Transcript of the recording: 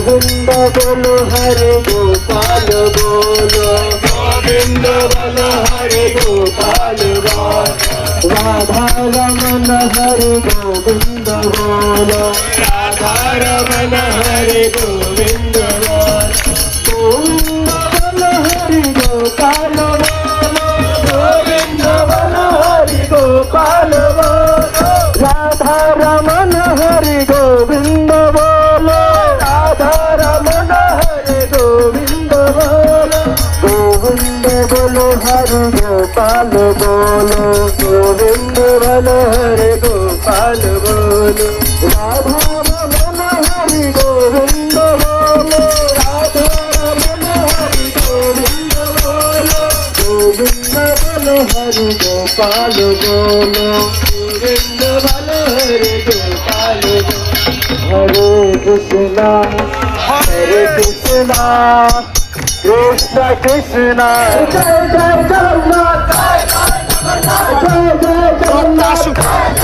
गोविंद बोलो हरे गोपाल बोलो गोविंद बोलो हरे गोपाल बोलो राधा रमन हरे गोविंद बोलो राधा रमन हरे गोविंद बोलो गोविंद बोलो हरे गोपाल बोलो गोविंद बोलो हरे गोपाल बोलो राधा रमन हरे गोविंद बोलो राधा रमन हरे गोविंद बोलो गोविंद बोलो हरे गोपाल बोलो गोविंद बोलो हरे गोपाल बोलो राधा रमन हरे गोविंद बोलो राधा रमन हरे गोविंद बोलो गोविंद बोलो हरे गोपाल बोलो गोविंद बोलो हरे गोपाल बोलो हरे कृष्णा कृष्ण कृष्ण जय जय जगन्नाथ जय जय जगन्नाथ